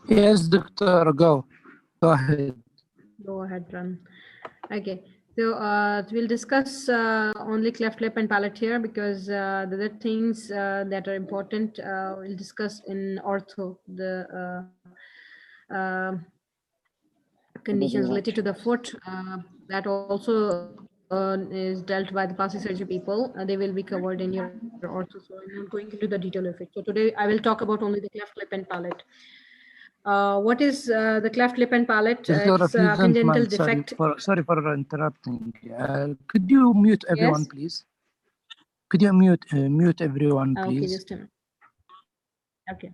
Yes, doctor, go ahead. Go ahead, run. Okay, so we'll discuss only cleft lip and palate here because the other things that are important we'll discuss in ortho, the conditions related to the foot that also is dealt by the plastic surgery people. They will be covered in your ortho, so I'm not going into the detail of it. So today I will talk about only the cleft lip and palate. What is the cleft lip and palate? It's Doctor, a if you don't congenital mind, defect. sorry for interrupting. Could you mute everyone, Yes. please? Could you mute everyone, Okay, please? just a minute. Okay.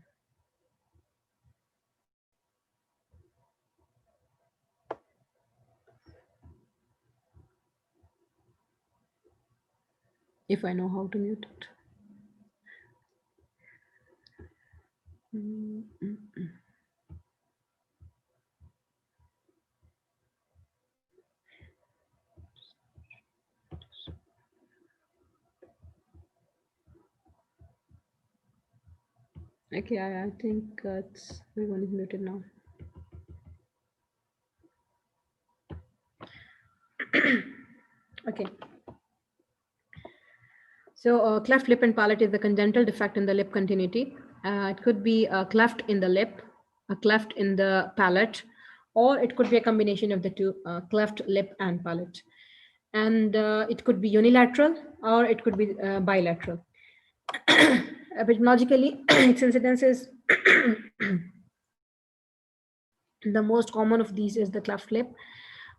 If I know how to mute it. Okay, I think it's everyone is muted now. Okay. So cleft lip and palate is the congenital defect in the lip continuity. It could be a cleft in the lip, a cleft in the palate, or it could be a combination of the two, cleft lip and palate. And it could be unilateral or it could be bilateral. Epidemiologically, its incidence is the most common of these is the cleft lip,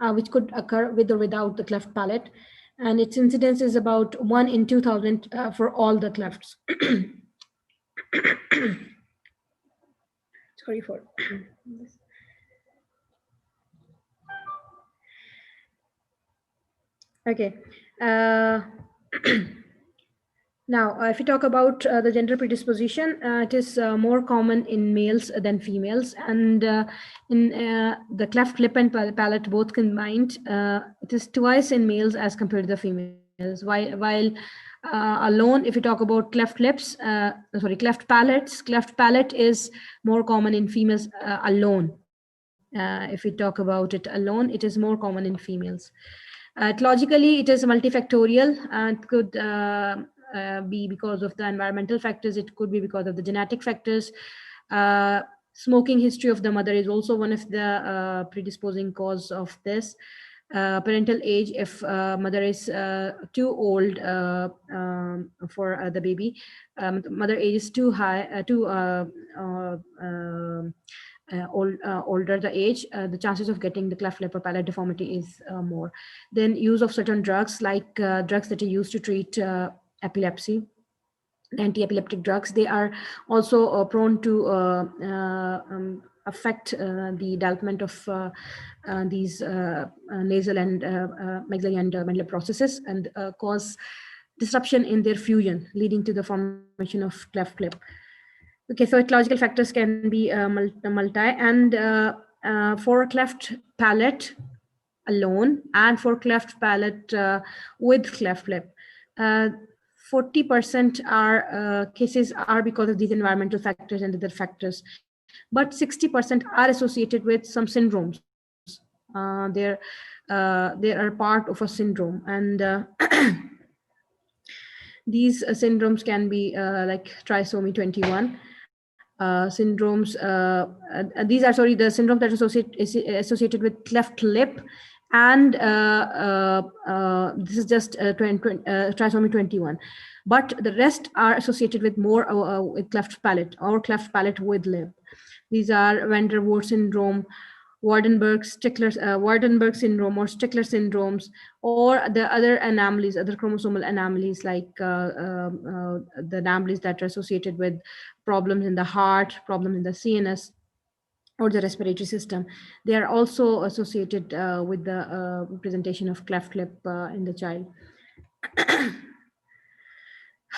which could occur with or without the cleft palate. And its incidence is about 1 in 2,000 for all the clefts. Sorry for this. Okay. Now, if you talk about the gender predisposition, it is more common in males than females. And in the cleft lip and palate both combined, it is twice in males as compared to the females. While alone, if you talk about cleft lips, cleft palate is more common in females alone. If we talk about it alone, it is more common in females. Logically, it is multifactorial and could be because of the environmental factors. It could be because of the genetic factors. Smoking history of the mother is also one of the predisposing cause of this. Parental age, if mother is too old for the baby, mother age is too high, older the age, the chances of getting the cleft lip or palate deformity is more. Then use of certain drugs, like drugs that are used to treat epilepsy, anti-epileptic drugs, they are also prone to affect the development of these nasal and maxillary and mandibular processes and cause disruption in their fusion, leading to the formation of cleft lip. Okay, so etiological factors can be multi, and for cleft palate alone and for cleft palate with cleft lip, 40% are cases are because of these environmental factors and other factors, but 60% are associated with some syndromes. They are part of a syndrome, and these syndromes can be like trisomy 21. Syndromes, these are, sorry, the syndrome that is associated with cleft lip, and this is just trisomy 21. But the rest are associated with more with cleft palate or cleft palate with lip. These are Van der Waals syndrome, Waardenburg syndrome or Stickler syndromes, or the other anomalies, other chromosomal anomalies, like the anomalies that are associated with problems in the heart, problems in the CNS, or the respiratory system. They are also associated with the presentation of cleft lip in the child.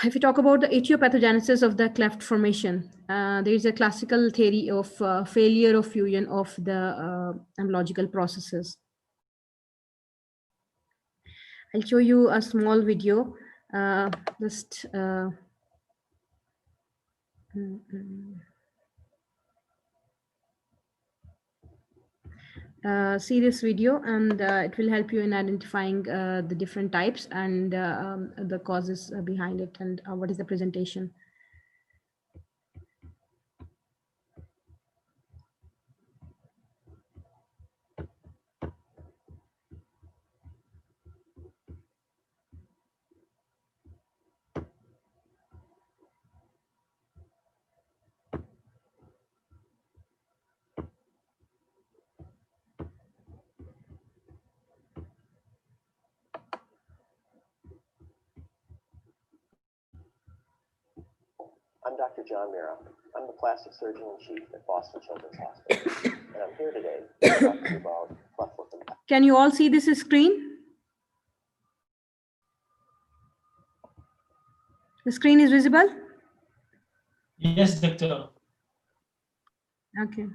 If you talk about the etiopathogenesis of the cleft formation, there is a classical theory of failure of fusion of the embryological processes. I'll show you a small video. Just see this video, and it will help you in identifying the different types and the causes behind it, and what is the presentation. I'm Dr. John Mira. I'm the plastic surgeon-in-chief at Boston Children's Hospital, and I'm here today to talk to you about cleft lip and palate. Can you all see this screen? The screen is visible? Yes, doctor. Okay.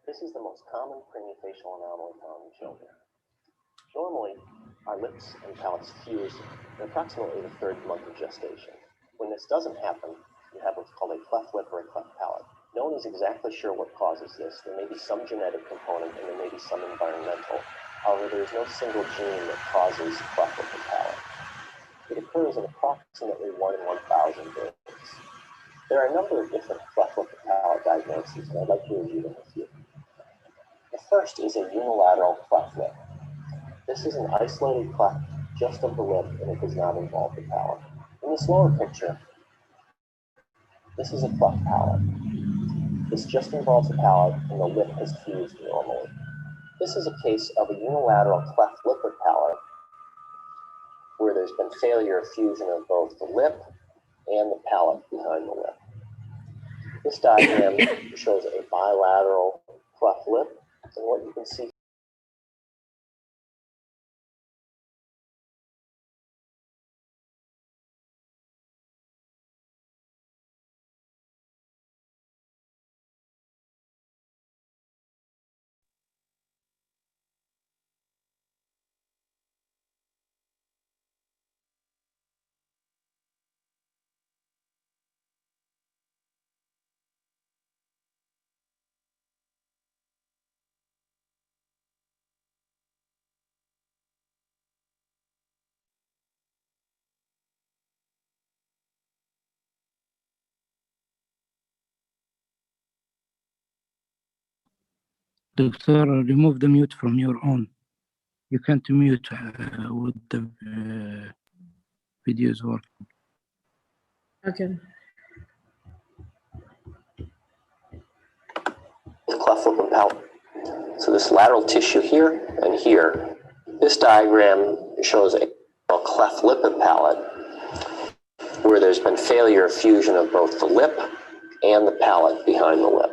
This is the most common craniofacial anomaly found in children. Normally, our lips and palates fuse in approximately the 3rd month of gestation. When this doesn't happen, you have what's called a cleft lip or a cleft palate. No one is exactly sure what causes this. There may be some genetic component and there may be some environmental. However, there is no single gene that causes cleft lip and palate. It occurs in approximately 1 in 1,000 babies. There are a number of different cleft lip and palate diagnoses, and I'd like to review them with you. The first is a unilateral cleft lip. This is an isolated cleft just of the lip, and it does not involve the palate. In this lower picture, this is a cleft palate. This just involves the palate, and the lip has fused normally. This is a case of a unilateral cleft lip or palate, where there's been failure of fusion of both the lip and the palate behind the lip. This diagram shows a bilateral cleft lip, and what you can see Doctor, remove the mute from your own. You can't mute with the videos working. Okay. cleft lip and palate. So this lateral tissue here and here. This diagram shows a cleft lip and palate where there's been failure of fusion of both the lip and the palate behind the lip.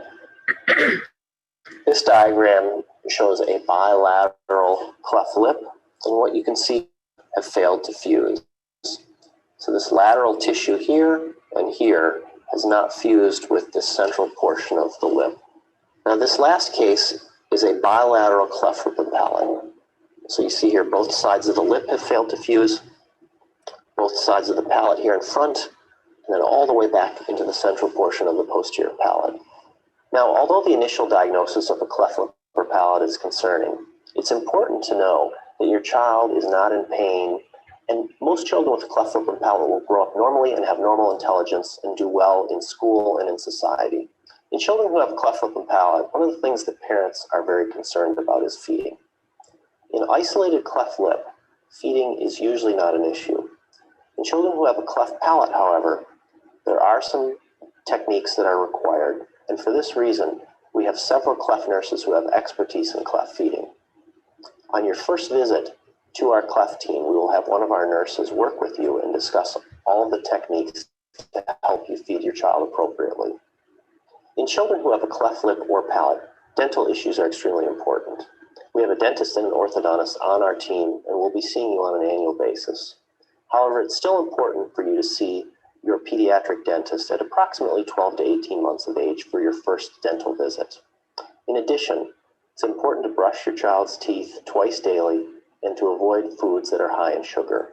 This diagram shows a bilateral cleft lip, and what you can see have failed to fuse. So this lateral tissue here and here has not fused with the central portion of the lip. Now this last case is a bilateral cleft lip and palate. So you see here both sides of the lip have failed to fuse, both sides of the palate here in front, and then all the way back into the central portion of the posterior palate. Now, although the initial diagnosis of a cleft lip or palate is concerning, it's important to know that your child is not in pain, and most children with a cleft lip and palate will grow up normally and have normal intelligence and do well in school and in society. In children who have a cleft lip and palate, one of the things that parents are very concerned about is feeding. In isolated cleft lip, feeding is usually not an issue. In children who have a cleft palate, however, there are some techniques that are required, and for this reason, we have several cleft nurses who have expertise in cleft feeding. On your first visit to our cleft team, we will have one of our nurses work with you and discuss all of the techniques to help you feed your child appropriately. In children who have a cleft lip or palate, dental issues are extremely important. We have a dentist and an orthodontist on our team, and we'll be seeing you on an annual basis. However, it's still important for you to see your pediatric dentist at approximately 12 to 18 months of age for your first dental visit. In addition, it's important to brush your child's teeth twice daily and to avoid foods that are high in sugar.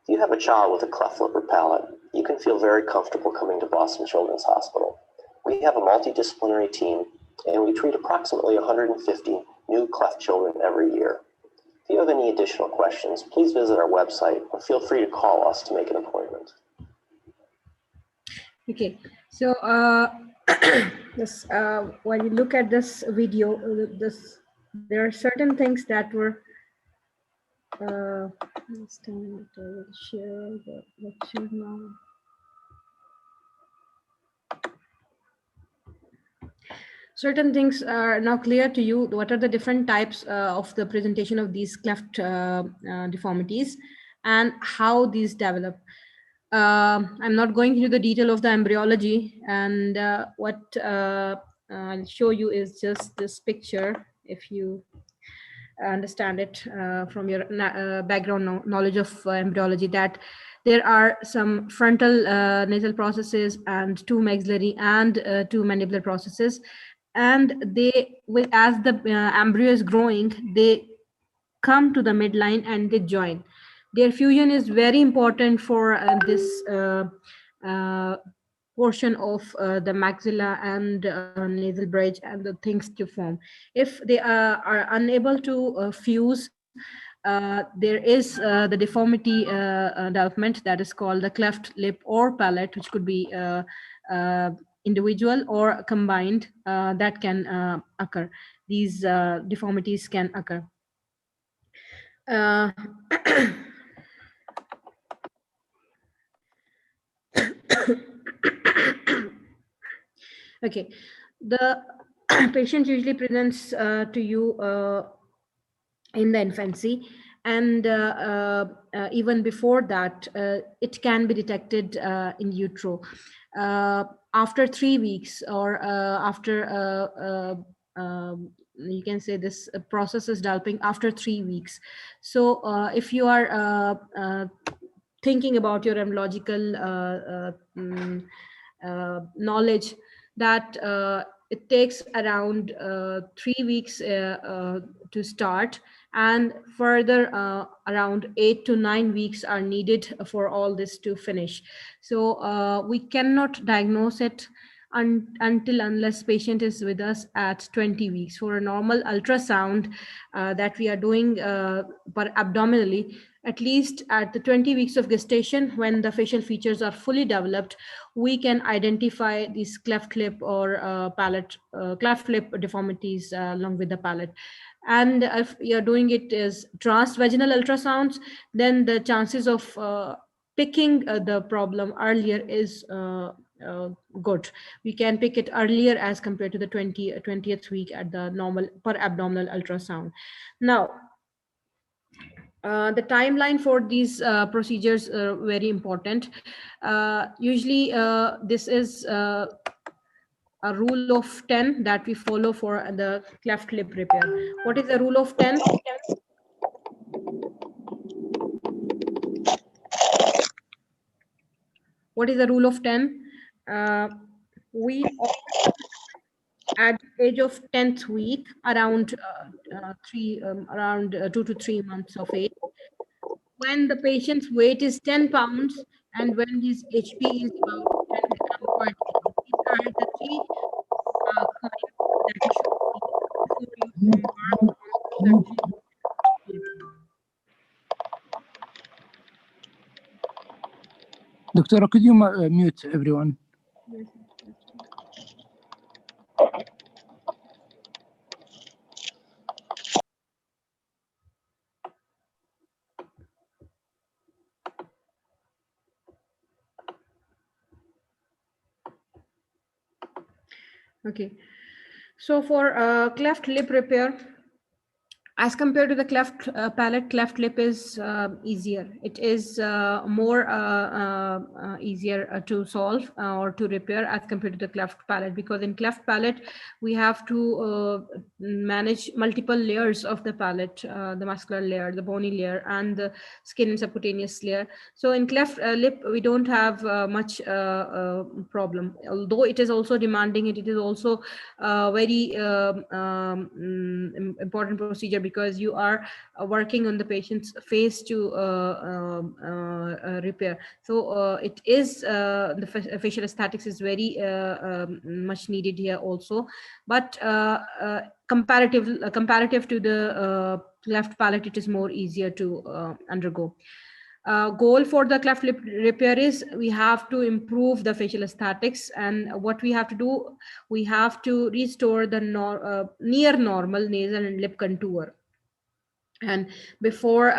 If you have a child with a cleft lip or palate, you can feel very comfortable coming to Boston Children's Hospital. We have a multidisciplinary team and we treat approximately 150 new cleft children every year. If you have any additional questions, please visit our website or feel free to call us to make an appointment. Okay, so this when you look at this video, there are certain things that were this time I will share the lecture now. Certain things are now clear to you. What are the different types of the presentation of these cleft deformities and how these develop? I'm not going into the detail of the embryology, and what I'll show you is just this picture. If you understand it from your background knowledge of embryology, that there are some frontal nasal processes and two maxillary and two mandibular processes, and they will, as the embryo is growing, they come to the midline and they join. Their fusion is very important for this portion of the maxilla and nasal bridge and the things to form. If they are unable to fuse, there is the deformity development that is called the cleft lip or palate, which could be individual or combined, that can occur. These deformities can occur. Okay, the patient usually presents to you in the infancy, and even before that, it can be detected in utero. After 3 weeks or after you can say this process is developing after 3 weeks. So if you are thinking about your embryological knowledge, that it takes around 3 weeks to start, and further around 8 to 9 weeks are needed for all this to finish. So we cannot diagnose it unless patient is with us at 20 weeks. For a normal ultrasound that we are doing per abdominally, at least at the 20 weeks of gestation, when the facial features are fully developed, we can identify these cleft lip or palate, cleft lip deformities along with the palate. And if you're doing it as transvaginal ultrasounds, then the chances of picking the problem earlier is good. We can pick it earlier as compared to the 20th week at the normal per abdominal ultrasound. Now, the timeline for these procedures are very important. Usually, this is a rule of 10 that we follow for the cleft lip repair. What is the rule of 10? What is the rule of 10? We at the age of 10th week, around 2 to 3 months of age, when the patient's weight is 10 pounds and when his HP is about 10 per kg. These are the three signs that you should see before you embark on surgery. Doctor, could you mute everyone? Yes. Okay, so for cleft lip repair, as compared to the cleft palate, cleft lip is easier. It is more easier to solve or to repair as compared to the cleft palate, because in cleft palate we have to manage multiple layers of the palate, the muscular layer, the bony layer, and the skin and subcutaneous layer. So in cleft lip we don't have much problem, although it is also demanding. It is also very important procedure, because you are working on the patient's face to repair. So it is facial aesthetics is very much needed here also, but comparative to the cleft palate, it is more easier to undergo. Goal for the cleft lip repair is we have to improve the facial aesthetics, and what we have to do, we have to restore the near normal nasal and lip contour. And before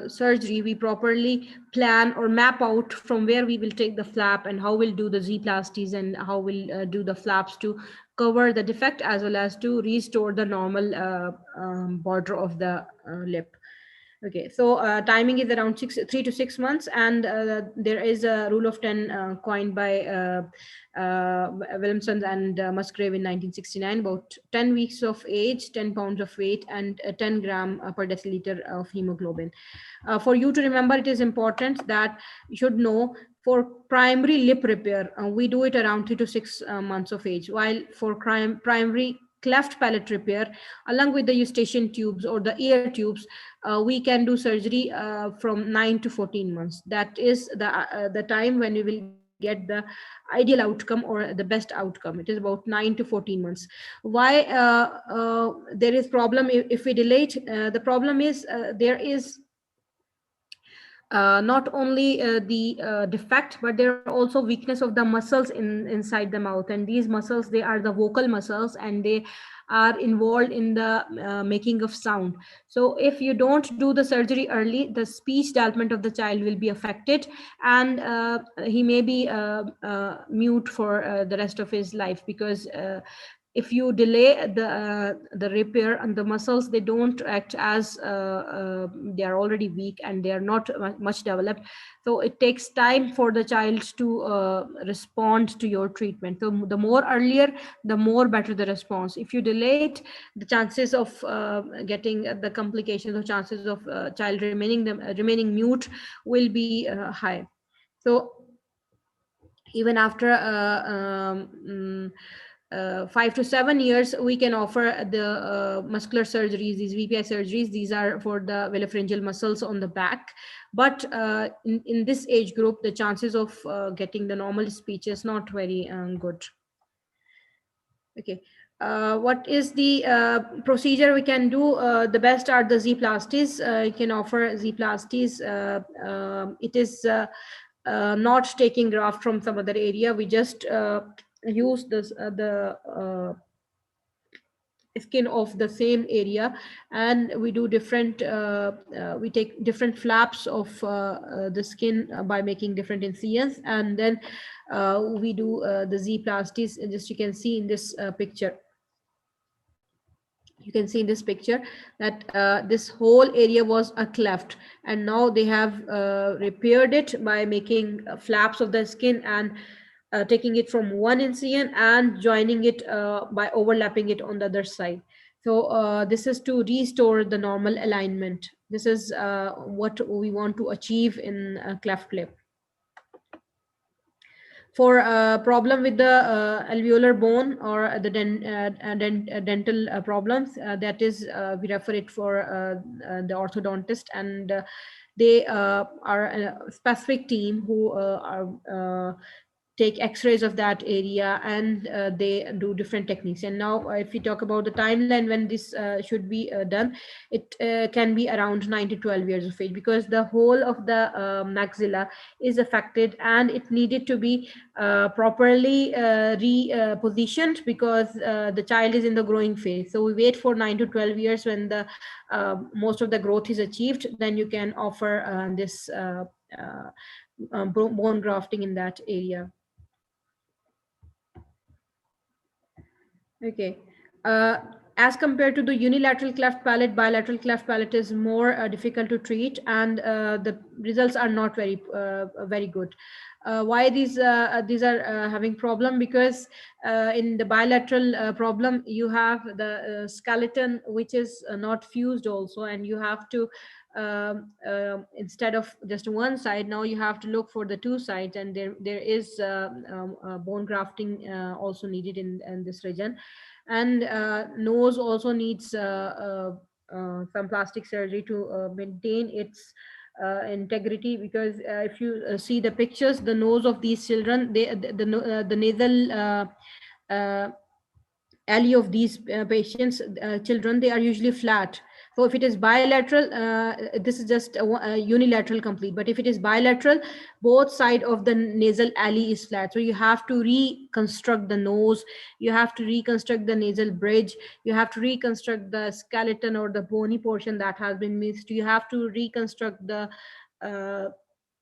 surgery, we properly plan or map out from where we will take the flap and how we'll do the Z-plasties and how we'll do the flaps to cover the defect as well as to restore the normal border of the lip. Okay, so timing is around 3 to 6 months, and there is a rule of 10 coined by Williamson and Musgrave in 1969, about 10 weeks of age, 10 pounds of weight, and 10 gram per deciliter of hemoglobin. For you to remember, it is important that you should know for primary lip repair, we do it around 3 to 6 months of age, while for primary cleft palate repair, along with the eustachian tubes or the ear tubes, we can do surgery from 9 to 14 months. That is the time when we will get the ideal outcome or the best outcome. It is about 9 to 14 months. Why there is problem if we delay it? The problem is there is not only the defect, but there are also weakness of the muscles inside the mouth, and these muscles, they are the vocal muscles, and they are involved in the making of sound. So if you don't do the surgery early, the speech development of the child will be affected, and he may be mute for the rest of his life, because if you delay the repair, and the muscles, they don't act as they are already weak and they are not much developed, so it takes time for the child to respond to your treatment. So the more earlier, the more better the response. If you delay it, the chances of getting the complications or chances of child remaining mute will be high. So even after 5 to 7 years, we can offer the muscular surgeries, these VPI surgeries. These are for the velopharyngeal muscles on the back. But in this age group, the chances of getting the normal speech is not very good. Okay. What is the procedure we can do? The best are the Z-plasties. You can offer Z-plasties. It is not taking graft from some other area. We just use this the skin of the same area, and we do different we take different flaps of the skin by making different incisions, and then we do the Z-plasties. Just you can see in this picture. You can see in this picture that this whole area was a cleft, and now they have repaired it by making flaps of the skin and taking it from one incision and joining it by overlapping it on the other side. So this is to restore the normal alignment. This is what we want to achieve in cleft lip. For a problem with the alveolar bone or the dental problems, that is we refer it for the orthodontist, and they are a specific team who are take x-rays of that area, and they do different techniques. And now if we talk about the timeline when this should be done, it can be around 9 to 12 years of age, because the whole of the maxilla is affected, and it needed to be properly repositioned, because the child is in the growing phase. So we wait for 9 to 12 years when the most of the growth is achieved, then you can offer this bone grafting in that area. Okay. As compared to the unilateral cleft palate, bilateral cleft palate is more difficult to treat, and the results are not very good. Why these are having problem? Because in the bilateral problem, you have the skeleton which is not fused also, and you have to instead of just one side, now you have to look for the two sides, and there is bone grafting also needed in this region. And nose also needs some plastic surgery to maintain its integrity, because if you see the pictures, the nose of these children, the nasal uh, alley of these patients, children, they are usually flat. So if it is bilateral, this is just a unilateral complete. But if it is bilateral, both side of the nasal alley is flat. So you have to reconstruct the nose, you have to reconstruct the nasal bridge, you have to reconstruct the skeleton or the bony portion that has been missed. You have to reconstruct the uh,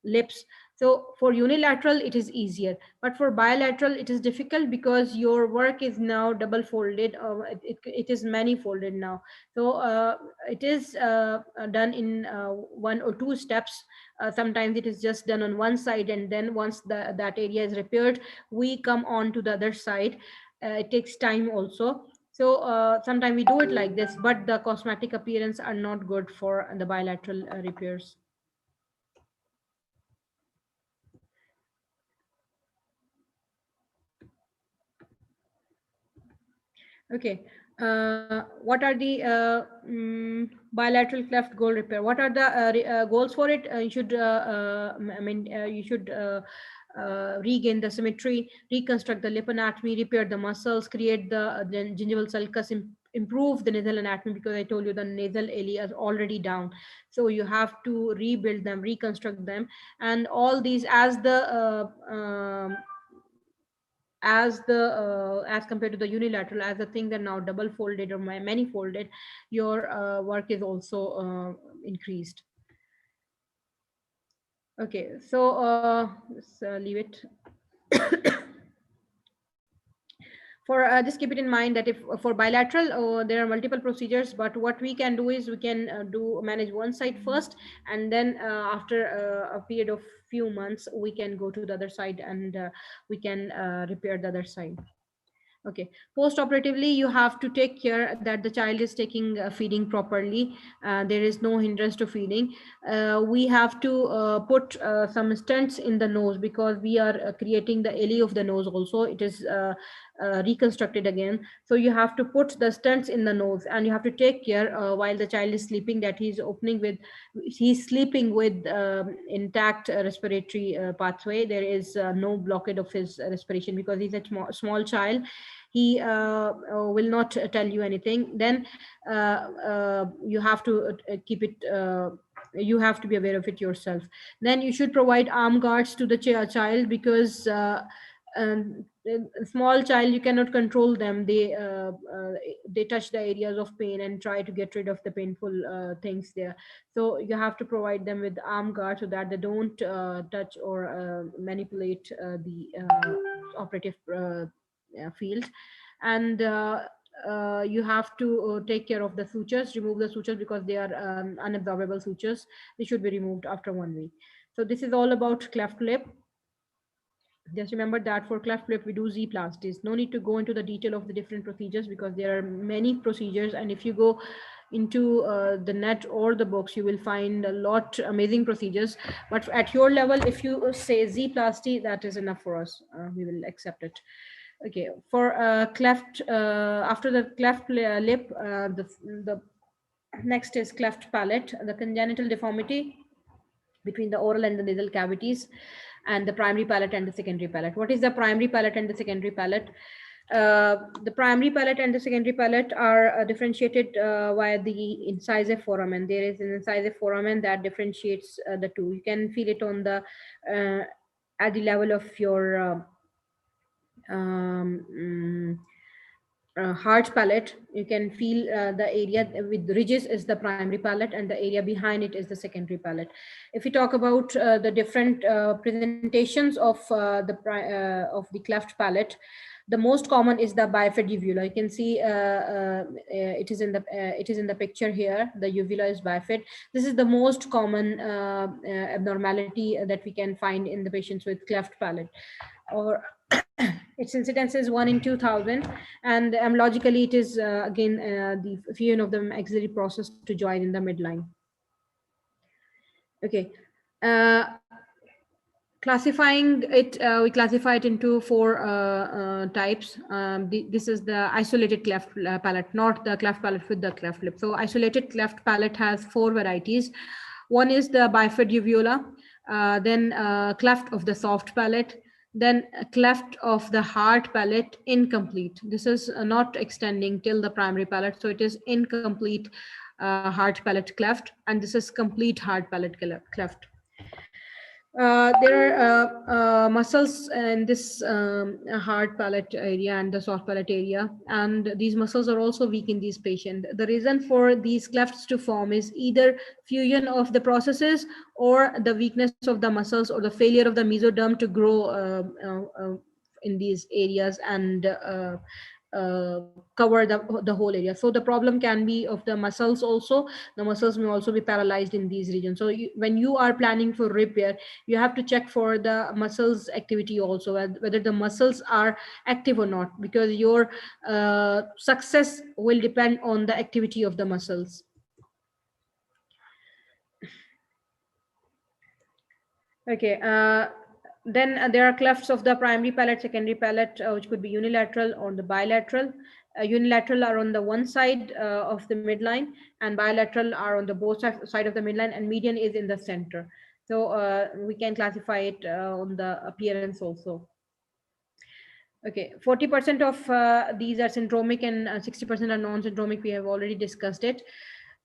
lips. So for unilateral, it is easier, but for bilateral, it is difficult because your work is now double folded. It is many folded now. So it is done in 1 or 2 steps. Sometimes it is just done on one side, and then once that area is repaired, we come on to the other side. It takes time also. So sometimes we do it like this, but the cosmetic appearance are not good for the bilateral repairs. Okay. What are the bilateral cleft goal repair? What are the goals for it? You should, you should regain the symmetry, reconstruct the lip anatomy, repair the muscles, create the gingival sulcus, improve the nasal anatomy, because I told you the nasal area is already down. So you have to rebuild them, reconstruct them, and all these as compared to the unilateral, as the thing that now double folded or many folded, your work is also increased. Okay, so let's leave it. For just keep it in mind that if for bilateral, there are multiple procedures, but what we can do is we can do manage one side first, and then after a period of few months, we can go to the other side, and we can repair the other side. Okay. Post-operatively, you have to take care that the child is taking feeding properly. There is no hindrance to feeding. We have to put some stents in the nose, because we are creating the alley of the nose also. It is reconstructed again. So you have to put the stents in the nose, and you have to take care while the child is sleeping that he's sleeping with intact respiratory pathway. There is no blockade of his respiration, because he's a small child. He will not tell you anything. Then you have to keep it, you have to be aware of it yourself. Then you should provide arm guards to the child, because a small child, you cannot control them. They touch the areas of pain and try to get rid of the painful things there. So you have to provide them with arm guard, so that they don't touch or manipulate the operative field. And you have to take care of the sutures, remove the sutures, because they are unabsorbable sutures. They should be removed after 1 week. So this is all about cleft lip. Just remember that for cleft lip, we do Z-plasties. No need to go into the detail of the different procedures, because there are many procedures. And if you go into the net or the books, you will find a lot amazing procedures. But at your level, if you say Z-plasty, that is enough for us. We will accept it. Okay, for cleft, after the cleft lip, the next is cleft palate, the congenital deformity between the oral and the nasal cavities, and the primary palate and the secondary palate. What is the primary palate and the secondary palate? The primary palate and the secondary palate are differentiated via the incisive foramen. There is an incisive foramen that differentiates the two. You can feel it on the at the level of your um, mm, heart palate. You can feel the area with ridges is the primary palate, and the area behind it is the secondary palate. If we talk about the different presentations of the cleft palate, the most common is the bifid uvula. You can see it is in the picture here. The uvula is bifid. This is the most common abnormality that we can find in the patients with cleft palate. Or its incidence is 1 in 2000, and logically it is again the fusion of the maxillary process to join in the midline. Okay. Classifying it, we classify it into four types. This is the isolated cleft palate, not the cleft palate with the cleft lip. So isolated cleft palate has four varieties. One is the bifid uvula, then cleft of the soft palate, then cleft of the hard palate incomplete. This is not extending till the primary palate, so it is incomplete hard palate cleft, and this is complete hard palate cleft. There are muscles in this hard palate area and the soft palate area, and these muscles are also weak in these patients. The reason for these clefts to form is either fusion of the processes or the weakness of the muscles or the failure of the mesoderm to grow in these areas and cover the whole area. So the problem can be of the muscles also. The muscles may also be paralyzed in these regions. So when you are planning for repair, you have to check for the muscles activity also, whether the muscles are active or not, because your success will depend on the activity of the muscles. Okay. Then there are clefts of the primary palate, secondary palate, which could be unilateral or the bilateral. Unilateral are on the one side of the midline, and bilateral are on the both side of the midline, and median is in the center. So we can classify it on the appearance also. Okay, 40% of these are syndromic and 60% are non-syndromic. We have already discussed it.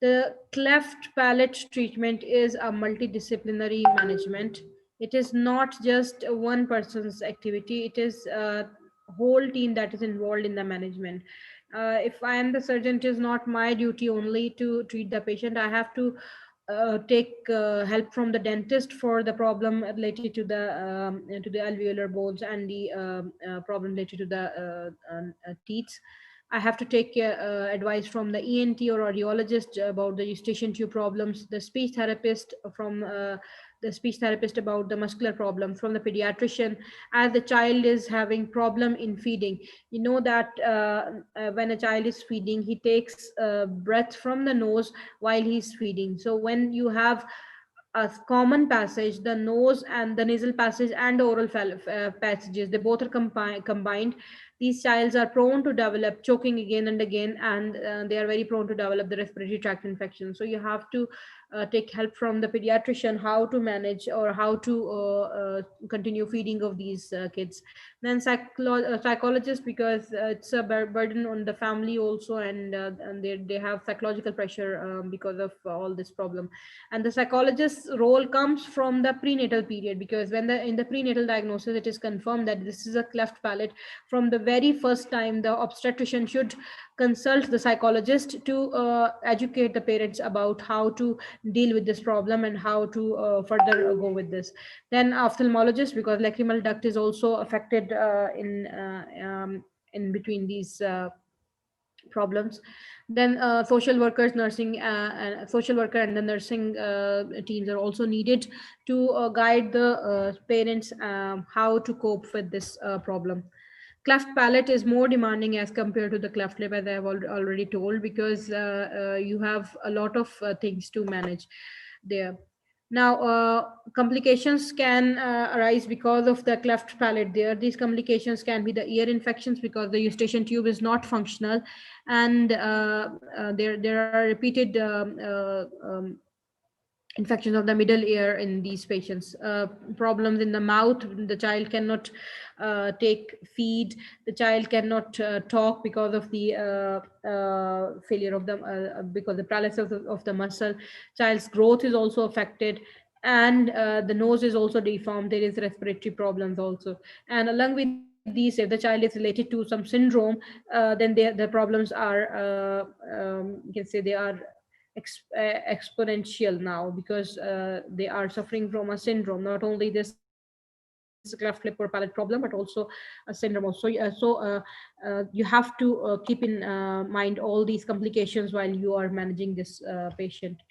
The cleft palate treatment is a multidisciplinary management. It is not just one person's activity. It is a whole team that is involved in the management. If I am the surgeon, it is not my duty only to treat the patient. I have to take help from the dentist for the problem related to the alveolar bones and the problem related to the teeth. I have to take advice from the ENT or audiologist about the eustachian tube problems, the speech therapist from the speech therapist about the muscular problems, from the pediatrician as the child is having problem in feeding. You know that when a child is feeding, he takes breath from the nose while he's feeding. So when you have a common passage, the nose and the nasal passage and the oral passages, they both are combined. These childs are prone to develop choking again and again, and they are very prone to develop the respiratory tract infection. So you have to take help from the pediatrician how to manage or how to continue feeding of these kids. Then psychologist, because it's a burden on the family also, and they have psychological pressure because of all this problem. And the psychologist's role comes from the prenatal period, because when in the prenatal diagnosis it is confirmed that this is a cleft palate, from the very first time the obstetrician should consult the psychologist to educate the parents about how to deal with this problem and how to further go with this. Then ophthalmologist, because lacrimal duct is also affected in between these problems. Then social workers, nursing, and social worker and the nursing teams are also needed to guide the parents how to cope with this problem. Cleft palate is more demanding as compared to the cleft lip, as I have already told, because you have a lot of things to manage there. Now, complications can arise because of the cleft palate there. These complications can be the ear infections because the eustachian tube is not functional, and there are repeated infections of the middle ear in these patients. Problems in the mouth, the child cannot take feed, the child cannot talk because of the failure of the because the paralysis of the muscle. Child's growth is also affected, and the nose is also deformed. There is respiratory problems also, and along with these, if the child is related to some syndrome, then the problems are you can say they are exponential now, because they are suffering from a syndrome, not only this cleft lip or palate problem, but also a syndrome also. You have to keep in mind all these complications while you are managing this patient.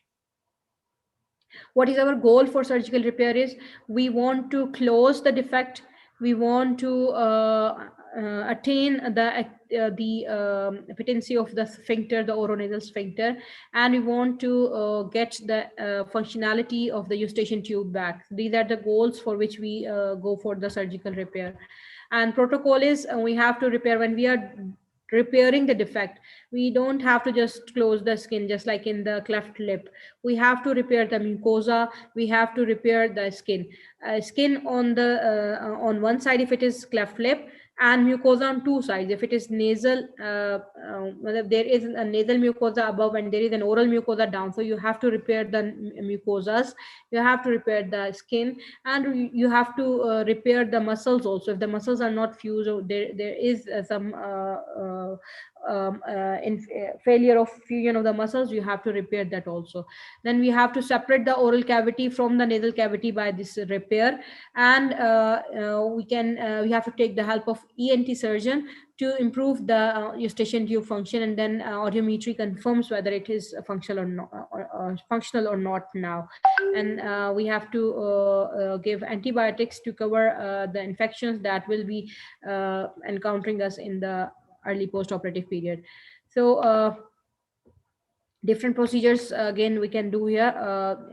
What is our goal for surgical repair is we want to close the defect. We want to attain the patency of the sphincter, the oronasal sphincter, and we want to get the functionality of the eustachian tube back. These are the goals for which we go for the surgical repair. And protocol is we have to repair when we are repairing the defect. We don't have to just close the skin, just like in the cleft lip. We have to repair the mucosa. We have to repair the skin. Skin on the on one side if it is cleft lip, and mucosa on two sides. If it is nasal, there is a nasal mucosa above and there is an oral mucosa down. So you have to repair the mucosas, you have to repair the skin, and you have to repair the muscles also. If the muscles are not fused, or there is some failure of fusion of the muscles, you have to repair that also. Then we have to separate the oral cavity from the nasal cavity by this repair, and we have to take the help of ENT surgeon to improve the eustachian tube function, and then audiometry confirms whether it is functional or not now. And we have to give antibiotics to cover the infections that will be encountering us in the early post-operative period. So different procedures again we can do here.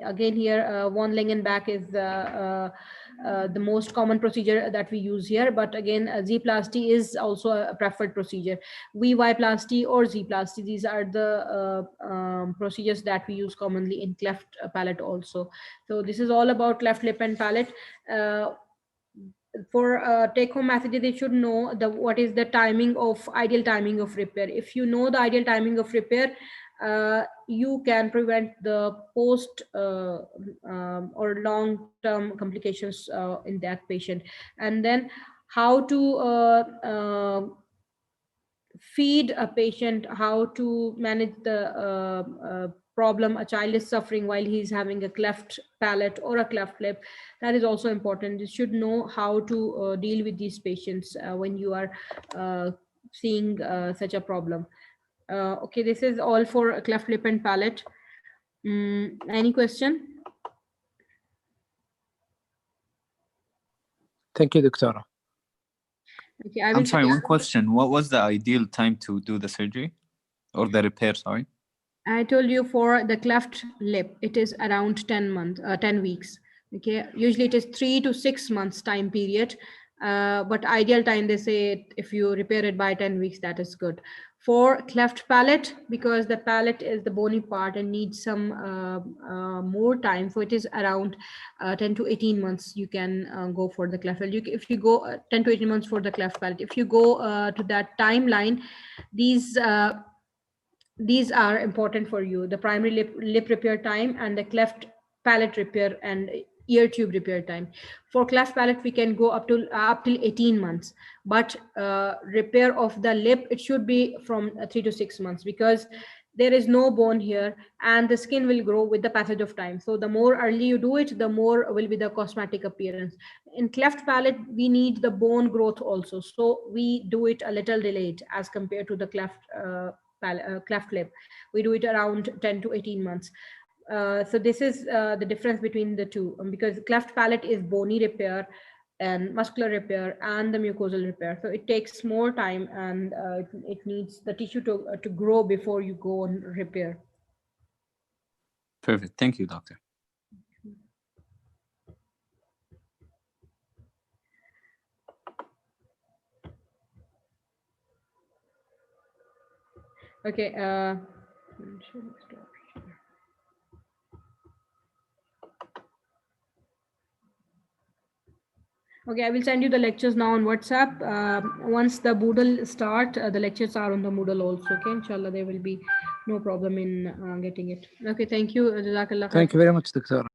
Again here, one Langenbach is the most common procedure that we use here, but again Z-plasty is also a preferred procedure. VY-plasty or Z-plasty, these are the procedures that we use commonly in cleft palate also. So this is all about cleft lip and palate. For take-home messages, they should know what is the ideal timing of repair. If you know the ideal timing of repair, you can prevent the post or long-term complications in that patient. And then how to feed a patient, how to manage the problem a child is suffering while he's having a cleft palate or a cleft lip. That is also important. You should know how to deal with these patients when you are seeing such a problem. Okay, this is all for cleft lip and palate. Any question? Thank you, Doctora. Okay, I'm sorry, one question. What was the ideal time to do the surgery or the repair, sorry? I told you for the cleft lip, it is around 10 weeks. Okay, usually it is 3 to 6 months time period. But ideal time, they say if you repair it by 10 weeks, that is good. For cleft palate, because the palate is the bony part and needs some more time, so it is around 10 to 18 months you can go for the cleft palate. If you go 10 to 18 months for the cleft palate, if you go to that timeline, these are important for you: the primary lip repair time and the cleft palate repair and ear tube repair time. For cleft palate, we can go up till 18 months, but repair of the lip, it should be from 3 to 6 months, because there is no bone here and the skin will grow with the passage of time. So the more early you do it, the more will be the cosmetic appearance. In cleft palate, we need the bone growth also, so we do it a little delayed as compared to the cleft lip. We do it around 10 to 18 months. So this is the difference between the two, because cleft palate is bony repair and muscular repair and the mucosal repair. So it takes more time, and it needs the tissue to grow before you go on repair. Perfect. Thank you, doctor. Okay. Okay, I will send you the lectures now on WhatsApp. Once the Moodle start, the lectures are on the Moodle also. Okay, inshallah, there will be no problem in getting it. Okay, thank you. Jazakallah. Thank you very much, Doctor.